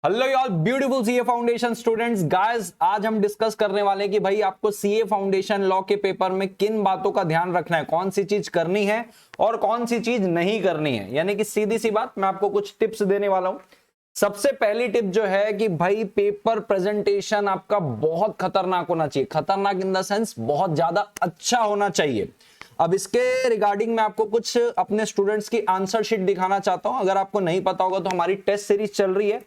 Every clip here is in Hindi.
हेलो यार beautiful CA foundation students guys, आज हम डिस्कस करने वाले हैं कि भाई आपको सीए फाउंडेशन लॉ के पेपर में किन बातों का ध्यान रखना है, कौन सी चीज करनी है और कौन सी चीज नहीं करनी है। यानी कि सीधी सी बात, मैं आपको कुछ टिप्स देने वाला हूं। सबसे पहली टिप जो है कि भाई पेपर प्रेजेंटेशन आपका बहुत खतरनाक होना चाहिए। खतरनाक इन द सेंस बहुत ज्यादा अच्छा होना चाहिए। अब इसके रिगार्डिंग मैं आपको कुछ अपने स्टूडेंट्स की आंसर शीट दिखाना चाहता हूं। अगर आपको नहीं पता होगा तो हमारी टेस्ट सीरीज चल रही है,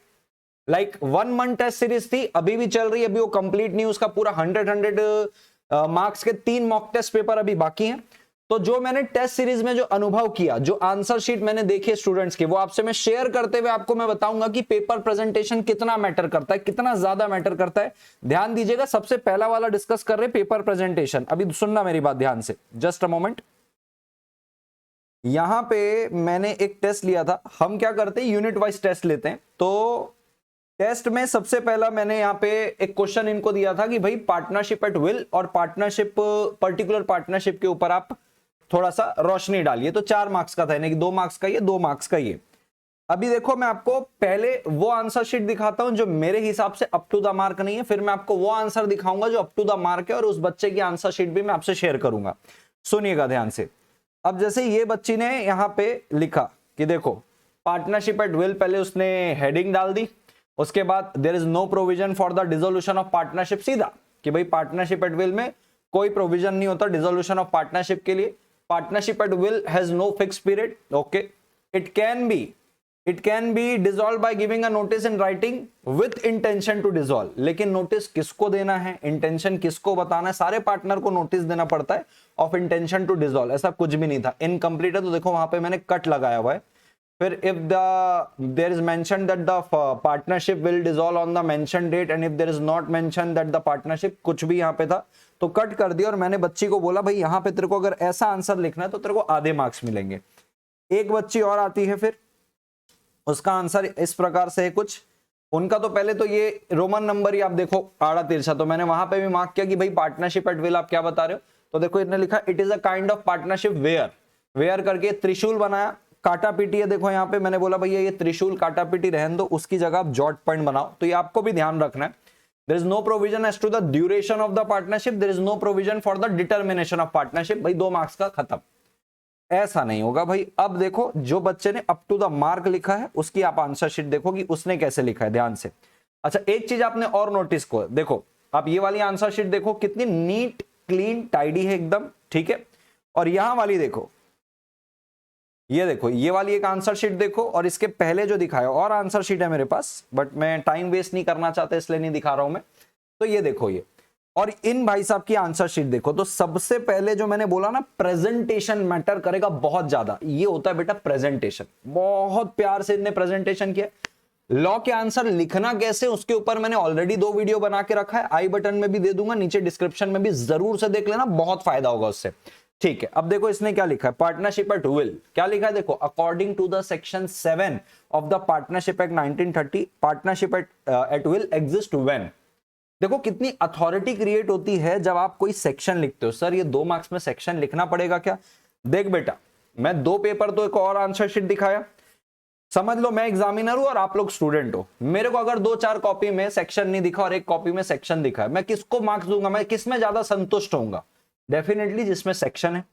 लाइक 1 मंथ टेस्ट सीरीज थी, अभी भी चल रही है, अभी वो कंप्लीट नहीं, उसका पूरा 100 मार्क्स के 3 मॉक टेस्ट पेपर अभी बाकी हैं। तो जो मैंने टेस्ट सीरीज में जो अनुभव किया, जो आंसर शीट मैंने देखी स्टूडेंट्स के, वो आपसे मैं शेयर करते हुए आपको मैं बताऊंगा कि पेपर प्रेजेंटेशन कितना मैटर करता है, कितना ज्यादा मैटर करता है। ध्यान दीजिएगा, सबसे पहला वाला डिस्कस कर रहे हैं पेपर प्रेजेंटेशन। अभी सुनना मेरी बात ध्यान से, जस्ट अ मोमेंट। यहां पे मैंने एक टेस्ट लिया था। हम क्या करते हैं, यूनिट वाइज टेस्ट लेते हैं। तो टेस्ट में सबसे पहला मैंने यहाँ पे एक क्वेश्चन इनको दिया था कि भाई पार्टनरशिप एट विल और पार्टनरशिप, पर्टिकुलर पार्टनरशिप के ऊपर आप थोड़ा सा रोशनी डालिए। तो 4 मार्क्स का था, यानी कि 2 मार्क्स का ये, 2 मार्क्स का ये। अभी देखो, मैं आपको पहले वो आंसर शीट दिखाता हूं जो मेरे हिसाब से अप टू द मार्क नहीं है, फिर मैं आपको वो आंसर दिखाऊंगा जो अप टू द मार्क है, और उस बच्चे की आंसर शीट भी मैं आपसे शेयर करूंगा। सुनिएगा ध्यान से। अब जैसे ये बच्ची ने यहाँ पे लिखा कि देखो पार्टनरशिप एट विल, पहले उसने हेडिंग डाल दी, उसके बाद there is no provision for the dissolution of partnership. सीधा कि भाई पार्टनरशिप एट विल में कोई प्रोविजन नहीं होता डिसोल्यूशन ऑफ पार्टनरशिप के लिए। Partnership at will has no fix period. Okay, it can be dissolve by giving a notice in writing with intention to dissolve. लेकिन नोटिस किसको देना है, इंटेंशन किसको बताना है? सारे पार्टनर को नोटिस देना पड़ता है ऑफ इंटेंशन टू डिसॉल्व। ऐसा कुछ भी नहीं था, इनकम्प्लीट है। तो देखो वहां पे मैंने कट लगाया हुआ है। फिर if there is mentioned that the partnership will dissolve on the mentioned date and if there is not mentioned that the partnership, कुछ भी यहाँ पे था तो कट कर दिया। और मैंने बच्ची को बोला भाई यहाँ पे तेरे को अगर ऐसा आंसर लिखना है तो तेरे को आधे मार्क्स मिलेंगे। एक बच्ची और आती है, फिर उसका आंसर इस प्रकार से है कुछ। उनका तो पहले तो ये रोमन नंबर ही आप देखो आड़ा तिरछा, तो मैंने वहां पे भी मार्क किया कि भाई पार्टनरशिप एट विल आप क्या बता रहे हो। तो देखो इन्होंने लिखा it is a kind of partnership where करके त्रिशूल बनाया, काटा पीटी है। देखो यहाँ पे मैंने बोला भैया ये त्रिशूल काटा पीटी रहने दो, उसकी जगह आप जॉट पॉइंट बनाओ। तो ये आपको भी ध्यान रखना है। There is no provision as to the duration of the partnership, there is no provision for the determination of partnership. भाई 2 मार्क्स का खत्म, ऐसा नहीं होगा भाई। अब देखो जो बच्चे ने अप टू द मार्क लिखा है उसकी आप आंसर शीट देखो कि उसने कैसे लिखा है, ध्यान से। अच्छा, एक चीज आपने और नोटिस को देखो, आप ये वाली आंसर शीट देखो कितनी नीट क्लीन टाइडी है एकदम, ठीक है। और यहां वाली देखो, ये देखो ये वाली एक आंसर शीट देखो, और इसके पहले जो दिखाया और आंसर शीट है मेरे पास, बट मैं टाइम वेस्ट नहीं करना चाहता इसलिए नहीं दिखा रहा हूं मैं। तो ये देखो ये, और इन भाई साहब की आंसर शीट देखो। तो सबसे पहले जो मैंने बोला ना, प्रेजेंटेशन मैटर करेगा बहुत ज्यादा। ये होता है बेटा प्रेजेंटेशन। बहुत प्यार से इन्हें प्रेजेंटेशन किया। लॉ के आंसर लिखना कैसे, उसके ऊपर मैंने ऑलरेडी 2 वीडियो बना के रखा है, आई बटन में भी दे दूंगा, नीचे डिस्क्रिप्शन में भी जरूर से देख लेना, बहुत फायदा होगा उससे, ठीक है। अब देखो इसने क्या लिखा है, पार्टनरशिप एट विल क्या लिखा है, देखो according to the section 7 of the partnership act 1930, partnership at will exist when. देखो कितनी अथॉरिटी क्रिएट होती है जब आप कोई सेक्शन लिखते हो। सर ये 2 मार्क्स में सेक्शन लिखना पड़ेगा क्या? देख बेटा, मैं 2 पेपर तो एक और आंसर शीट दिखाया, समझ लो मैं एग्जामिनर हूं और आप लोग स्टूडेंट हो। मेरे को अगर 2-4 कॉपी में सेक्शन नहीं दिखा और एक कॉपी में सेक्शन दिखा है, मैं किसको मार्क्स दूंगा? मैं किस में ज्यादा संतुष्ट होऊंगा? डेफिनेटली जिसमें सेक्शन है।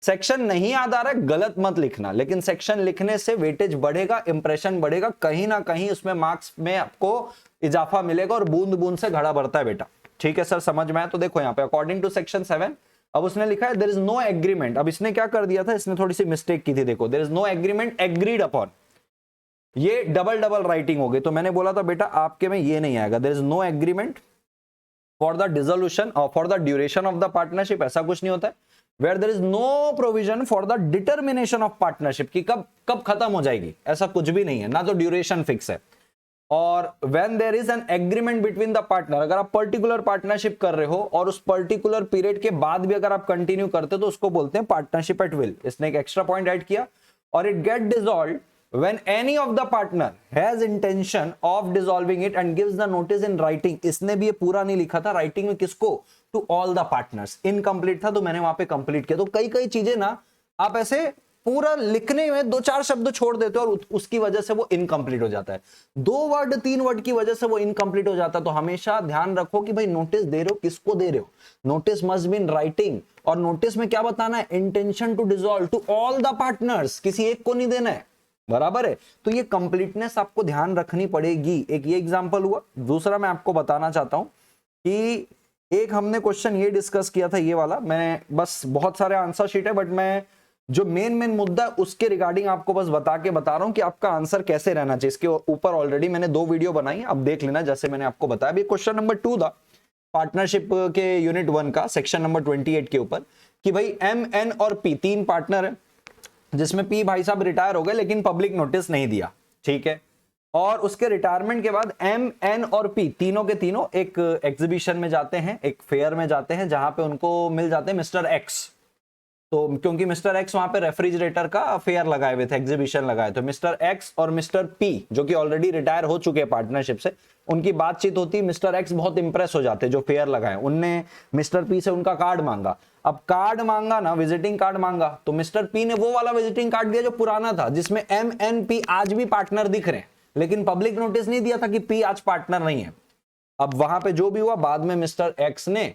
सेक्शन नहीं याद आ रहा है, गलत मत लिखना, लेकिन सेक्शन लिखने से वेटेज बढ़ेगा, इंप्रेशन बढ़ेगा, कहीं ना कहीं उसमें मार्क्स में आपको इजाफा मिलेगा, और बूंद बूंद से घड़ा बढ़ता है बेटा, ठीक है सर, समझ में आया? तो देखो यहाँ पे अकॉर्डिंग टू सेक्शन 7, अब उसने लिखा है देयर इज नो एग्रीमेंट। अब इसने क्या कर दिया था, इसने थोड़ी सी मिस्टेक की थी, देखो there is no agreement agreed upon, ये डबल राइटिंग हो गई। तो मैंने बोला था बेटा आपके में ये नहीं आएगा, there is no agreement for the dissolution और for the duration of the partnership, ऐसा कुछ नहीं होता है। Where there is no provision for the determination of partnership, की कब कब खत्म हो जाएगी, ऐसा कुछ भी नहीं है, ना तो ड्यूरेशन फिक्स है। और when there is an agreement between the partner, अगर आप पर्टिकुलर पार्टनरशिप कर रहे हो और उस पर्टिकुलर पीरियड के बाद भी अगर आप कंटिन्यू करते हो तो उसको बोलते हैं पार्टनरशिप एट विल। इसने एक एक्स्ट्रा पॉइंट ऐड किया, और it get dissolved when any of the partner has intention of dissolving it and gives the notice in writing। इसने भी ये पूरा नहीं लिखा था, राइटिंग में किसको, to all the partners. Incomplete था तो मैंने वहां पे कंप्लीट किया। तो कई चीजें ना आप ऐसे पूरा लिखने में 2-4 शब्द छोड़ देते हो और उसकी वजह से वो इनकम्प्लीट हो जाता है, 2 वर्ड 3 वर्ड की वजह से वो इनकम्प्लीट हो जाता है। तो हमेशा ध्यान रखो कि भाई नोटिस दे रहे हो किसको दे रहे हो, notice must be in writing, और नोटिस में क्या बताना है, intention to dissolve to all the partners, किसी एक को नहीं देना है, बराबर है। तो ये कंप्लीटनेस आपको ध्यान रखनी पड़ेगी। एक ये एग्जांपल हुआ। दूसरा मैं आपको बताना चाहता हूं कि एक हमने क्वेश्चन ये डिस्कस किया था, ये वाला, मैं बस बहुत सारे आंसर शीट है बट मैं जो मेन मुद्दा है उसके रिगार्डिंग आपको बस बता रहा हूं कि आपका आंसर कैसे रहना चाहिए। इसके ऊपर ऑलरेडी मैंने 2 वीडियो बनाई, अब देख लेना जैसे मैंने आपको बताया। अभी क्वेश्चन नंबर 2 था पार्टनरशिप के यूनिट 1 का, सेक्शन नंबर 28 के ऊपर, कि भाई एम एन और पी 3 पार्टनर है, जिसमें पी भाई साहब रिटायर हो गए लेकिन पब्लिक नोटिस नहीं दिया, ठीक है। और उसके रिटायरमेंट के बाद एम एन और पी तीनों के तीनों एक एग्जीबिशन में जाते हैं, एक फेयर में जाते हैं, जहां पे उनको मिल जाते हैं मिस्टर एक्स। तो क्योंकि मिस्टर एक्स वहां पे रेफ्रिजरेटर का फेयर लगाए हुए थे, एग्जीबिशन लगाए, तो मिस्टर एक्स और मिस्टर पी जो कि ऑलरेडी रिटायर हो चुके हैं पार्टनरशिप से, उनकी बातचीत होती। मिस्टर एक्स बहुत इंप्रेस हो जाते जो फेयर लगाए, उनने मिस्टर पी से उनका कार्ड मांगा। अब कार्ड मांगा ना, विजिटिंग कार्ड मांगा, तो मिस्टर पी ने वो वाला विजिटिंग कार्ड दिया जो पुराना था, जिसमें एम एन पी आज भी पार्टनर दिख रहे हैं, लेकिन पब्लिक नोटिस नहीं दिया था कि पी आज पार्टनर नहीं है। अब वहां पे जो भी हुआ, बाद में मिस्टर एक्स ने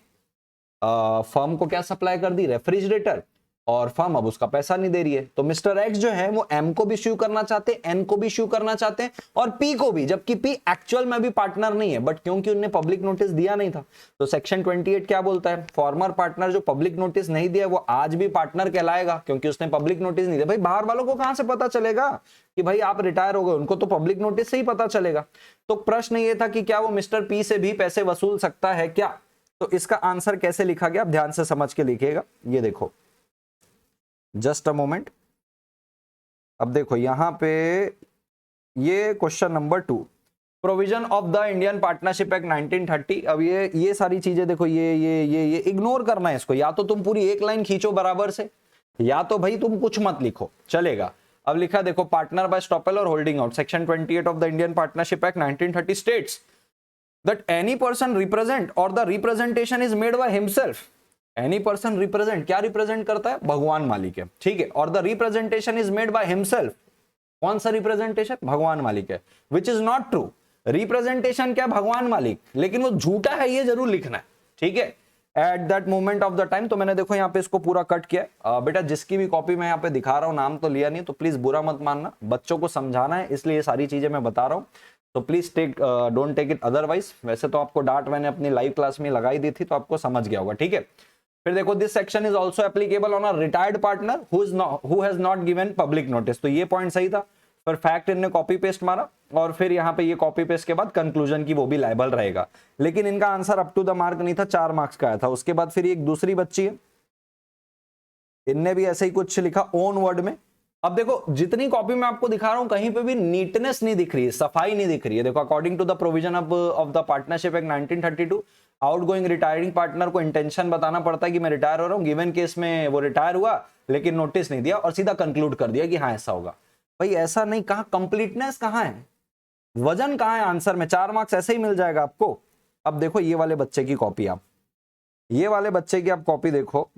फर्म को क्या सप्लाई कर दी, रेफ्रिजरेटर, और फर्म अब उसका पैसा नहीं दे रही है। तो मिस्टर एक्स जो है वो एम को भी इश्यू करना चाहते हैं, एन को भी इश्यू करना चाहते हैं, और पी को भी, जबकि पी एक्चुअल में भी पार्टनर नहीं है, बट क्योंकि उन्होंने पब्लिक नोटिस दिया नहीं था। तो सेक्शन 28 क्या बोलता है, फॉर्मर पार्टनर जो पब्लिक नोटिस नहीं दिया वो आज भी पार्टनर कहलाएगा, क्योंकि उसने पब्लिक नोटिस नहीं दिया। भाई बाहर वालों को कहां से पता चलेगा कि भाई आप रिटायर हो गए, उनको तो पब्लिक नोटिस से ही पता चलेगा। तो प्रश्न ये था कि क्या वो मिस्टर पी से भी पैसे वसूल सकता है क्या। तो इसका आंसर कैसे लिखा गया, आप ध्यान से समझ के लिखिएगा। ये देखो, जस्ट अ मोमेंट। अब देखो यहां पे ये question number 2, provision of the Indian partnership act 1930। अब ये सारी चीजें देखो, ये इग्नोर करना है इसको, या तो तुम पूरी एक लाइन खींचो बराबर से, या तो भाई तुम कुछ मत लिखो, चलेगा। अब लिखा देखो, पार्टनर बाय स्टॉपेल और holding out, section 28 of the Indian partnership act 1930 states that any person represent और the representation is made by himself. Any person represent, क्या रिप्रेजेंट करता है, भगवान मालिक है, ठीक है। और the representation is made by himself, कौन सा रिप्रेजेंटेशन, भगवान मालिक है, which is not true. Representation क्या, भगवान मालिक, लेकिन वो झूठा है, ये जरूर लिखना है, ठीक है। At that moment of the time, तो मैंने देखो यहाँ पे इसको पूरा कट किया। बेटा जिसकी भी कॉपी मैं यहाँ पे दिखा रहा हूँ, नाम तो लिया नहीं, तो प्लीज बुरा मत मानना, बच्चों को समझाना है इसलिए ये सारी चीजें मैं बता रहा हूँ, तो please don't take it otherwise. वैसे तो आपको डांट मैंने अपनी लाइव क्लास में लगाई दी थी, तो आपको समझ गया होगा, ठीक है। फिर देखो, this section is also applicable on a retired partner who has not given public notice. तो ये पॉइंट सही था, पर फैक्ट इनने कॉपी पेस्ट मारा, और फिर यहाँ पे ये कॉपी पेस्ट के बाद कंक्लूजन की वो भी लायबल रहेगा, लेकिन इनका answer up to the mark नहीं था, 4 मार्क्स का आया था। उसके बाद फिर एक दूसरी बच्ची है, इनने भी ऐसे ही कुछ लिखा ओन वर्ड में। अब देखो, जितनी कॉपी मैं आपको दिखा रहा हूं, कहीं पे भी नीटनेस नहीं दिख रही है, सफाई नहीं दिख रही है। देखो, according to the provision of the partnership act 1932, outgoing retiring partner को इंटेंशन बताना पड़ता है कि मैं रिटायर हो रहा हूं। गिवन केस में वो रिटायर हुआ लेकिन नोटिस नहीं दिया और सीधा कंक्लूड कर दिया कि हाँ ऐसा होगा। भाई ऐसा नहीं, कहां कंप्लीटनेस, कहां है वजन, कहां है आंसर में, 4 मार्क्स ऐसे ही मिल जाएगा आपको। अब देखो ये वाले बच्चे की कॉपी, आप ये वाले बच्चे की आप कॉपी देखो,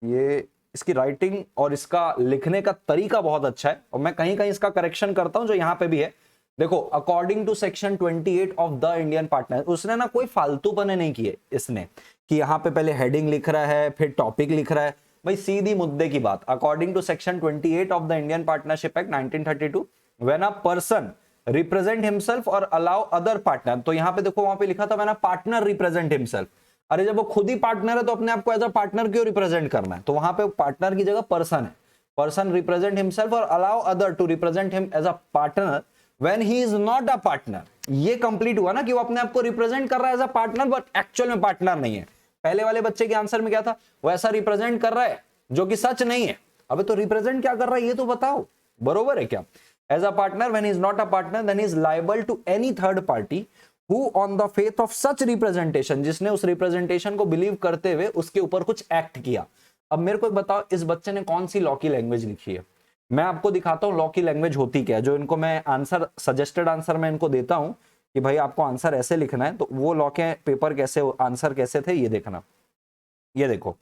ये इसकी राइटिंग और इसका लिखने का तरीका बहुत अच्छा है, और मैं कहीं कहीं इसका करेक्शन करता हूं जो यहां पे भी है। देखो, according to section 28 of the Indian partner, उसने ना कोई फालतूपने नहीं किए इसने, कि यहां पे पहले हेडिंग लिख रहा है फिर टॉपिक लिख रहा है। भाई सीधी मुद्दे की बात, according to section 28 of the Indian partnership act 1932, when a person represent himself और अलाउ अदर पार्टनर, तो यहां पे देखो, वहां पे लिखा था when a partner represent himself. अरे जब वो खुद ही पार्टनर है तो अपने आप को एज अ पार्टनर क्यों रिप्रेजेंट करना है, तो वहां पे पार्टनर की जगह पर्सन है। पर्सन रिप्रेजेंट हिमसेल्फ और allow other to represent him as a partner when he is not a partner. ये कंप्लीट हुआ ना कि वो अपने आप को रिप्रेजेंट कर रहा है as a partner, but actual में पार्टनर नहीं है। पहले वाले बच्चे के आंसर में क्या था, वो ऐसा रिप्रेजेंट कर रहा है जो कि सच नहीं है। अबे तो रिप्रेजेंट क्या कर रहा है ये तो बताओ, बरोबर है क्या। As a partner when he is not a partner then he is liable to any third party who on the faith of such representation, जिसने उस रिप्रेजेंटेशन को बिलीव करते हुए उसके ऊपर कुछ एक्ट किया। अब मेरे को बताओ, इस बच्चे ने कौन सी लॉ की लैंग्वेज लिखी है। मैं आपको दिखाता हूं लॉ की लैंग्वेज होती क्या है, जो इनको मैं आंसर सजेस्टेड आंसर में इनको देता हूं कि भाई आपको आंसर ऐसे लिखना है, तो वो लॉ के पेपर कैसे आंसर कैसे थे ये देखना। ये देखो,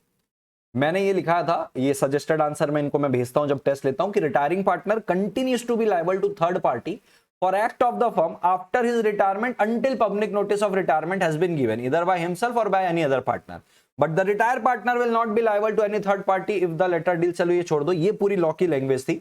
मैंने ये लिखा था, ये सजेस्टेड आंसर में इनको मैं भेजता हूं जब टेस्ट लेता हूं, कि retiring partner continues to be liable to third party for act of the firm after his retirement until public notice of retirement has been given either by himself और by any other partner, but the retire partner will not be liable to any third party if the latter deal. चलो ये छोड़ दो, ये पूरी लॉ की लैंग्वेज थी,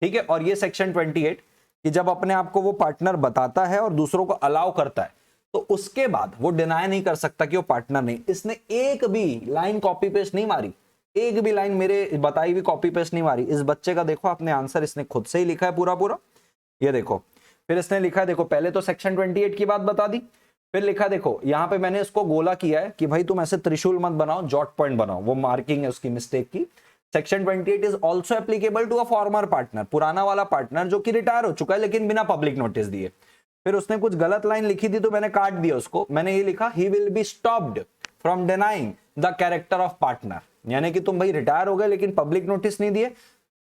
ठीक है। और ये सेक्शन 28 कि जब अपने आप को वो पार्टनर बताता है और दूसरों को अलाउ करता है तो उसके बाद वो डिनाई नहीं कर सकता कि वो पार्टनर नहीं। इसने एक भी लाइन कॉपी पेस्ट नहीं मारी, एक भी लाइन मेरे बताई हुई कॉपी पेस्ट नहीं मारी। इस बच्चे का देखो आपने आंसर इसने खुद से ही लिखा है पूरा पूरा, ये देखो। फिर इसने लिखा है, देखो पहले तो सेक्शन 28 की बात बता दी, फिर लिखा देखो यहां पे मैंने इसको गोला किया है कि भाई तुम ऐसे त्रिशूल मत बनाओ, जॉट पॉइंट बनाओ, वो मार्किंग है उसकी मिस्टेक की। Section 28 is also applicable to a former partner, पुराना वाला पार्टनर जो कि रिटायर हो चुका है लेकिन बिना पब्लिक नोटिस दिए। फिर उसने कुछ गलत लाइन लिखी थी तो मैंने काट दिया उसको, मैंने ये लिखा he will be stopped from denying the character of partner, यानी कि तुम भाई रिटायर हो गए लेकिन पब्लिक नोटिस नहीं दिए,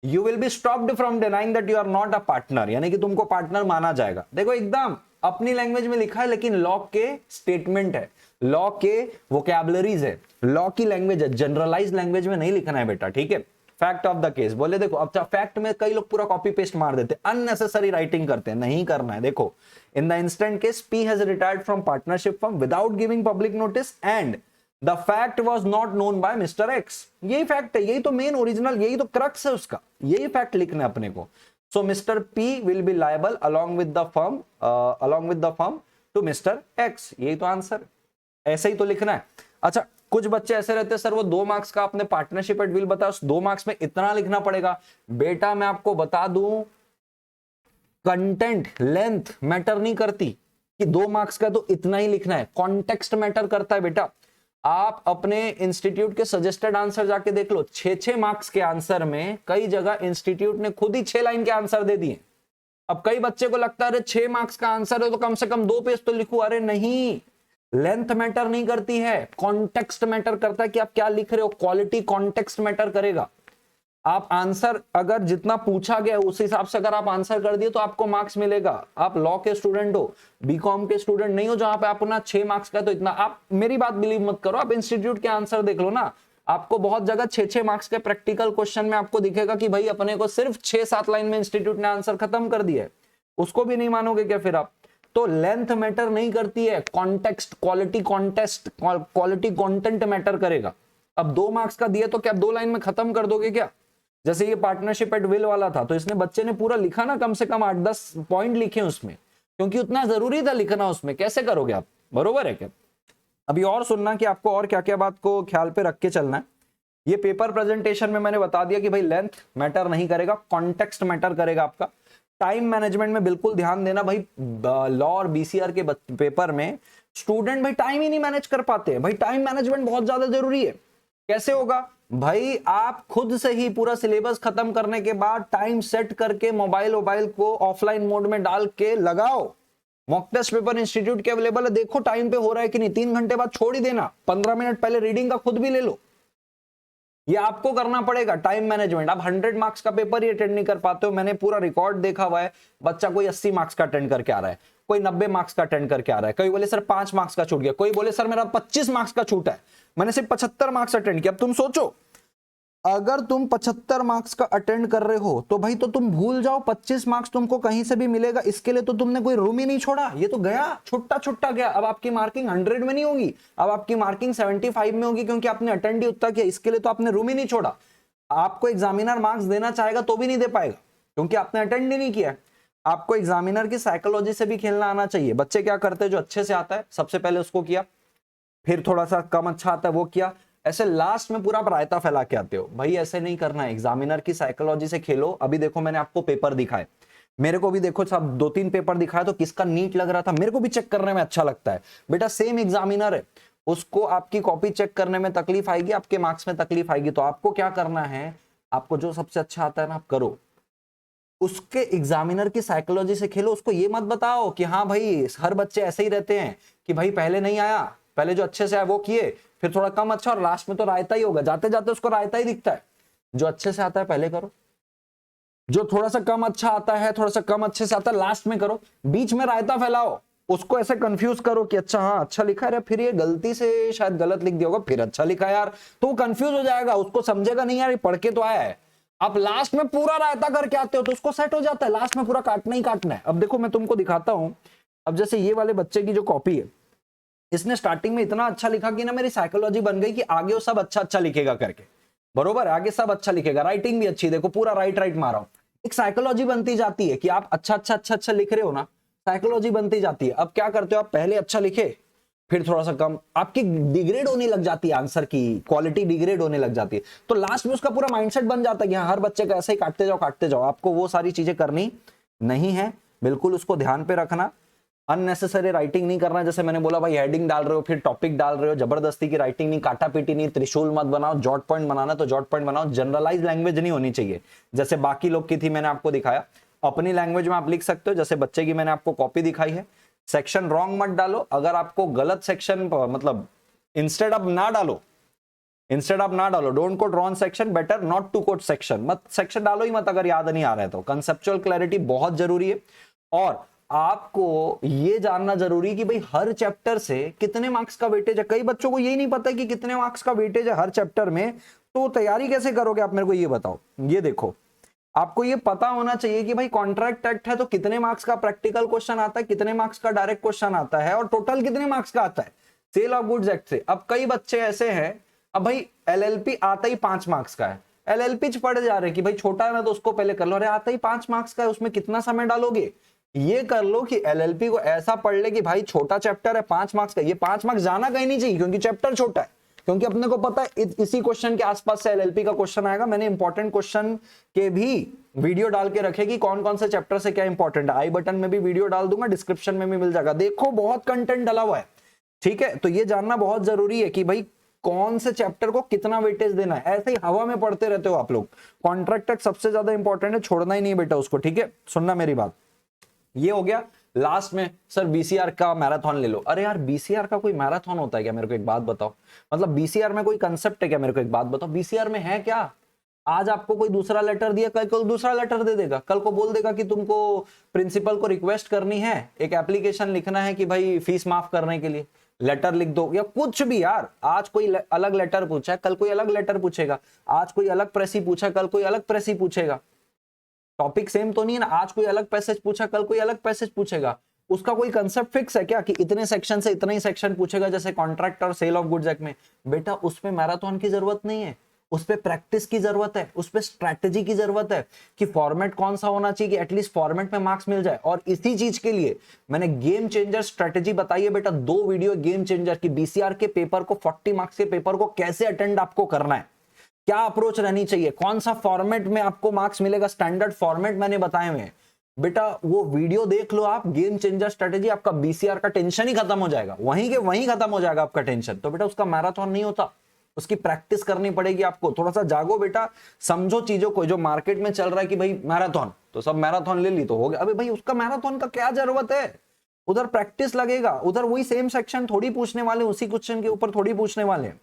you will be stopped from denying that you are not a partner, यानी कि तुमको पार्टनर माना जाएगा। देखो एकदम अपनी लैंग्वेज में लिखा है लेकिन लॉ के स्टेटमेंट है, लॉ के वोकैबुलरीज है, लॉ की लैंग्वेज है, जनरलाइज लैंग्वेज में नहीं लिखना है बेटा, ठीक है। फैक्ट ऑफ द केस बोले, देखो अब फैक्ट में कई लोग पूरा कॉपी पेस्ट मार देते हैं, अननेसेसरी राइटिंग करते हैं, नहीं करना है। देखो in the instant case P has retired from partnership firm without giving public notice and the fact was not known by mister X. यही फैक्ट है, यही तो मेन ओरिजिनल, यही तो क्रक्स है उसका, यही फैक्ट लिखना है अपने को। So mister P will be liable along with the firm to mister X, यही तो आंसर, ऐसे ही तो लिखना है। अच्छा कुछ बच्चे ऐसे रहते हैं सर वो 2 मार्क्स का आपने पार्टनरशिप एट विल बताया, उस 2 मार्क्स में इतना लिखना पड़ेगा। बेटा मैं आपको बता दूं, कंटेंट लेंथ मैटर नहीं करती कि 2 मार्क्स का तो इतना ही लिखना है, कॉन्टेक्स्ट मैटर करता है बेटा। आप अपने इंस्टीट्यूट के सजेस्टेड आंसर जाके देख लो, 6-6 मार्क्स के आंसर में कई जगह इंस्टीट्यूट ने खुद ही 6 लाइन के आंसर दे दिए। अब कई बच्चे को लगता है अरे 6 मार्क्स का आंसर है तो कम से कम 2 पेज तो लिखूं, अरे नहीं, लेंथ मैटर नहीं करती है, कॉन्टेक्स्ट मैटर करता है कि आप क्या लिख रहे हो, क्वालिटी कॉन्टेक्स्ट मैटर करेगा। आप आंसर अगर जितना पूछा गया उस हिसाब से अगर आप आंसर कर दिए तो आपको मार्क्स मिलेगा। आप लॉ के स्टूडेंट हो, बीकॉम के स्टूडेंट नहीं हो जहां पे आप ना 6 मार्क्स का तो इतना, आप मेरी बात बिलीव मत करो, आप इंस्टीट्यूट के आंसर देख लो ना, आपको बहुत जगह 6-6 मार्क्स के प्रैक्टिकल क्वेश्चन में आपको दिखेगा कि भाई अपने को सिर्फ 6-7 लाइन में इंस्टीट्यूट ने आंसर खत्म कर दिया है, उसको भी नहीं मानोगे क्या फिर आप? तो लेंथ मैटर नहीं करती है, कॉन्टेक्स्ट, क्वालिटी कंटेंट मैटर करेगा। अब 2 मार्क्स का दिया तो क्या 2 लाइन में खत्म कर दोगे क्या? जैसे ये पार्टनरशिप एट विल वाला था तो इसने बच्चे ने पूरा लिखा ना, कम से कम 8-10 पॉइंट लिखे उसमें, क्योंकि उतना जरूरी था लिखना उसमें, कैसे करोगे आप, बरोबर है क्या? अभी और सुनना कि आपको और क्या क्या बात को ख्याल पे रख के चलना है। ये पेपर प्रेजेंटेशन में मैंने बता दिया कि भाई लेंथ मैटर नहीं करेगा, कॉन्टेक्स्ट मैटर करेगा आपका। टाइम मैनेजमेंट में बिल्कुल ध्यान देना भाई, लॉ और बीसीआर के पेपर में स्टूडेंट भाई टाइम ही नहीं मैनेज कर पाते हैं, भाई टाइम मैनेजमेंट बहुत ज्यादा जरूरी है। कैसे होगा भाई? आप खुद से ही पूरा सिलेबस खत्म करने के बाद टाइम सेट करके मोबाइल को ऑफलाइन मोड में डाल के लगाओ, मॉक टेस्ट पेपर इंस्टीट्यूट के अवेलेबल है, देखो टाइम पे हो रहा है कि नहीं, 3 घंटे बाद छोड़ ही देना, 15 मिनट पहले रीडिंग का खुद भी ले लो। ये आपको करना पड़ेगा टाइम मैनेजमेंट। आप 100 मार्क्स का पेपर ही अटेंड नहीं कर पाते हो, मैंने पूरा रिकॉर्ड देखा हुआ है, बच्चा कोई 80 मार्क्स का अटेंड करके आ रहा है, कोई 90 मार्क्स का अटेंड करके आ रहा है, कोई बोले सर 5 मार्क्स का छूट गया, कोई बोले सर मेरा 25 मार्क्स का छूटा है, मैंने सिर्फ 75 मार्क्स अटेंड किया। अब तुम सोचो, अगर तुम 75 मार्क्स का अटेंड कर रहे हो तो भाई तो तुम भूल जाओ 25 मार्क्स तुमको कहीं से भी मिलेगा, इसके लिए तो तुमने कोई रूम ही नहीं छोड़ा, ये तो गया छुट्टा छुट्टा गया। अब आपकी मार्किंग 100 में नहीं होगी, अब आपकी मार्किंग 75 में होगी, क्योंकि आपने अटेंड ही उतना किया, इसके लिए तो आपने रूम ही नहीं छोड़ा। आपको एग्जामिनर मार्क्स देना चाहेगा तो भी नहीं दे पाएगा, क्योंकि आपने अटेंड ही नहीं किया। आपको एग्जामिनर की साइकोलॉजी से भी खेलना आना चाहिए। बच्चे क्या करते हैं, जो अच्छे से आता है सबसे पहले उसको किया, फिर थोड़ा सा कम अच्छा आता है वो किया, ऐसे लास्ट में पूरा रायता फैला के आते हो। भाई ऐसे नहीं करना है, एग्जामिनर की साइकोलॉजी से खेलो। अभी देखो मैंने आपको पेपर दिखाए, मेरे को भी देखो सब 2-3 पेपर दिखाया तो किसका नीट लग रहा था, मेरे को भी चेक करने में अच्छा लगता है। बेटा सेम एग्जामिनर है, उसको आपकी कॉपी चेक करने में तकलीफ आएगी, आपके मार्क्स में तकलीफ आएगी। तो आपको क्या करना है, आपको जो सबसे अच्छा आता है ना आप करो, उसके एग्जामिनर की साइकोलॉजी से खेलो। उसको ये मत बताओ कि हाँ भाई हर बच्चे ऐसे ही रहते हैं कि भाई पहले नहीं आया, पहले जो अच्छे से आया वो किए, फिर थोड़ा कम अच्छा और लास्ट में तो रायता ही होगा, जाते जाते उसको रायता ही दिखता है। जो अच्छे से आता है पहले करो, जो थोड़ा सा कम अच्छा आता है, थोड़ा सा कम अच्छे से आता है लास्ट में करो, बीच में रायता फैलाओ। उसको ऐसे कंफ्यूज करो कि अच्छा हाँ अच्छा लिखा है, फिर ये गलती से शायद गलत लिख दिया होगा, फिर अच्छा लिखा है यार, तो वो कंफ्यूज हो जाएगा, उसको समझेगा नहीं यार ये पढ़ के तो आया है। आप लास्ट में पूरा रायता करके आते हो तो उसको सेट हो जाता है, लास्ट में पूरा काटना ही काटना है। अब देखो मैं तुमको दिखाता हूं, अब जैसे ये वाले बच्चे की जो कॉपी है, इसने स्टार्टिंग में इतना अच्छा लिखा कि ना मेरी साइकोलॉजी बन गई कि आगे वो सब अच्छा अच्छा लिखेगा करके, बरोबर, आगे सब अच्छा लिखेगा, राइटिंग भी अच्छी, देखो पूरा राइट राइट मारा हूं, एक साइकोलॉजी बनती जाती है कि आप अच्छा अच्छा अच्छा अच्छा लिख रहे हो ना, साइकोलॉजी बनती जाती है। अब क्या करते हो आप, पहले अच्छा लिखे, फिर थोड़ा सा कम, आपकी डिग्रेड होने लग जाती है, आंसर की क्वालिटी डिग्रेड होने लग जाती है, तो लास्ट में उसका पूरा माइंडसेट बन जाता है कि हर बच्चे का ऐसे ही काटते जाओ। आपको वो सारी चीजें करनी नहीं है, बिल्कुल उसको ध्यान पे रखना, अननेसेसरी राइटिंग नहीं करना। जैसे मैंने बोला भाई हेडिंग डाल रहे हो, फिर टॉपिक डाल रहे हो, जबरदस्ती की राइटिंग नहीं, काटा पीटी नहीं, त्रिशूल मत बनाओ, जॉट पॉइंट बनाना तो जॉट पॉइंट बनाओ, जनरलाइज लैंग्वेज नहीं होनी चाहिए जैसे बाकी लोग की थी, मैंने आपको दिखाया। अपनी लैंग्वेज में आप लिख सकते हो, जैसे बच्चे की मैंने आपको कॉपी दिखाई है। सेक्शन रॉन्ग मत डालो, अगर आपको गलत सेक्शन मतलब इंस्टेड ऑफ ना डालो, don't quote wrong section, better not to quote section, मत सेक्शन डालो ही मत अगर याद नहीं आ रहा है तो। कंसेप्चुअल क्लैरिटी बहुत जरूरी है, और आपको ये जानना जरूरी कि भाई हर चैप्टर से कितने मार्क्स का वेटेज है। कई बच्चों को यही नहीं पता कि कितने मार्क्स का वेटेज है हर चैप्टर में, तो तैयारी कैसे करोगे आप, मेरे को ये बताओ। ये देखो, आपको ये पता होना चाहिए कि भाई कॉन्ट्रैक्ट एक्ट है तो कितने मार्क्स का प्रैक्टिकल क्वेश्चन आता है, कितने मार्क्स का डायरेक्ट क्वेश्चन आता है, और टोटल कितने मार्क्स का आता है सेल ऑफ गुड्स एक्ट से। अब कई बच्चे ऐसे हैं, अब भाई एलएलपी आता ही 5 मार्क्स का है, एलएलपी पढ़ जा रहे कि भाई छोटा है ना तो उसको पहले कर लो, अरे आता ही 5 मार्क्स का है, उसमें कितना समय डालोगे। ये कर लो कि एलएलपी को ऐसा पढ़ ले कि भाई छोटा चैप्टर है 5 मार्क्स का, ये 5 मार्क्स जाना कहीं नहीं चाहिए क्योंकि चैप्टर छोटा है, क्योंकि अपने को पता है इसी क्वेश्चन के आसपास से एलएलपी का क्वेश्चन आएगा। मैंने इंपॉर्टेंट क्वेश्चन के भी वीडियो डाल के रखे कि कौन कौन से चैप्टर से क्या इंपॉर्टेंट है, आई बटन में भी वीडियो डाल दूंगा, डिस्क्रिप्शन में भी मिल जाएगा, देखो बहुत कंटेंट डाला हुआ है, ठीक है। तो ये जानना बहुत जरूरी है कि भाई कौन से चैप्टर को कितना वेटेज देना है, ऐसे ही हवा में पढ़ते रहते हो आप लोग। कॉन्ट्रैक्ट तक सबसे ज्यादा इंपॉर्टेंट है, छोड़ना ही नहीं बेटा उसको, ठीक है। सुनना मेरी बात, ये हो गया। लास्ट में सर बीसीआर का मैराथन ले लो, अरे यार बीसीआर का कोई मैराथन होता है क्या, मेरे को एक बात बताओ, मतलब बीसीआर में कोई कंसेप्ट है क्या, मेरे को एक बात बताओ, बीसीआर में है क्या। आज आपको कोई दूसरा लेटर दिया, कल को दूसरा लेटर दे देगा, कल को बोल देगा कि तुमको प्रिंसिपल को रिक्वेस्ट करनी है, एक एप्लीकेशन लिखना है कि भाई फीस माफ करने के लिए लेटर लिख दो, या कुछ भी यार। आज कोई अलग लेटर पूछा है, कल कोई अलग लेटर पूछेगा, आज कोई अलग प्रेसी पूछा, कल कोई अलग प्रेसी पूछेगा, टॉपिक सेम तो नहीं है ना, आज कोई अलग पैसेज पूछा, कल कोई अलग पैसेज पूछेगा। उसका कोई कंसेप्ट फिक्स है क्या कि इतने सेक्शन से इतना ही सेक्शन पूछेगा, जैसे कॉन्ट्रैक्ट और सेल ऑफ गुड्स एक्ट में। बेटा उसमें मैराथन की जरूरत नहीं है, उस पे प्रैक्टिस की जरूरत है, उस पे स्ट्रैटेजी की जरूरत है कि फॉर्मेट कौन सा होना चाहिए कि एटलीस्ट फॉर्मेट में मार्क्स मिल जाए। और इसी चीज के लिए मैंने गेम चेंजर स्ट्रैटेजी बताई है बेटा, 2 वीडियो गेम चेंजर की, बीसीआर के पेपर को, 40 मार्क्स के पेपर को कैसे अटेंड आपको करना है, क्या अप्रोच रहनी चाहिए, कौन सा फॉर्मेट में आपको मार्क्स मिलेगा, स्टैंडर्ड फॉर्मेट मैंने बताए हुए हैं बेटा। वो वीडियो देख लो आप, गेम चेंजर स्ट्रेटेजी, आपका बीसीआर का टेंशन ही खत्म हो जाएगा, वहीं के वहीं खत्म हो जाएगा आपका टेंशन। तो बेटा उसका मैराथन नहीं होता, उसकी प्रैक्टिस करनी पड़ेगी आपको। थोड़ा सा जागो बेटा, समझो चीजों को। जो मार्केट में चल रहा है कि भाई मैराथन, तो सब मैराथन ले ली तो हो गया, अबे भाई उसका मैराथन का क्या जरूरत है, उधर प्रैक्टिस लगेगा, उधर वही सेम सेक्शन थोड़ी पूछने वाले, उसी क्वेश्चन के ऊपर थोड़ी पूछने वाले हैं।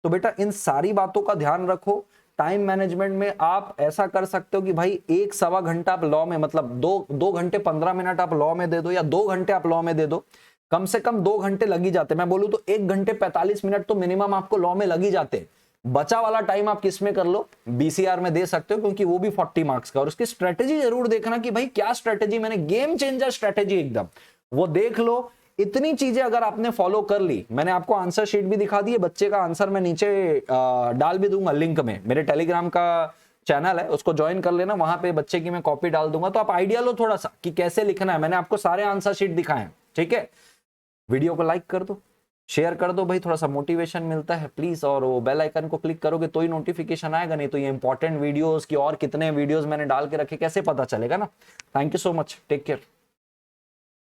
तो बेटा इन सारी बातों का ध्यान रखो। टाइम मैनेजमेंट में आप ऐसा कर सकते हो कि भाई 1-1.25 घंटा आप लॉ में, मतलब 2 घंटे 15 मिनट आप लॉ में दे दो, या 2 घंटे आप लॉ में दे दो, कम से कम 2 घंटे लग ही जाते। मैं बोलूं तो 1 घंटे 45 मिनट तो मिनिमम आपको लॉ में लग ही जाते। बचा वाला टाइम आप किस में कर लो, बीसीआर में दे सकते हो, क्योंकि वो भी 40 मार्क्स का। और उसकी स्ट्रेटेजी जरूर देखना कि भाई क्या स्ट्रेटेजी, मैंने गेम चेंजर स्ट्रेटेजी एकदम वो देख लो। इतनी चीजें अगर आपने फॉलो कर ली, मैंने आपको आंसर शीट भी दिखा दी है, बच्चे का आंसर मैं नीचे डाल भी दूंगा लिंक में, मेरे टेलीग्राम का चैनल है उसको ज्वाइन कर लेना, वहां पे बच्चे की मैं कॉपी डाल दूंगा, तो आप आइडिया लो थोड़ा सा कि कैसे लिखना है। मैंने आपको सारे आंसर शीट दिखाए हैं, ठीक है। वीडियो को लाइक कर दो, शेयर कर दो भाई, थोड़ा सा मोटिवेशन मिलता है प्लीज। और वो बेल आइकन को क्लिक करोगे तो ही नोटिफिकेशन आएगा, नहीं तो ये इंपॉर्टेंट वीडियोस की और कितने वीडियोस मैंने डाल के रखे कैसे पता चलेगा ना। Thank you so much, take care.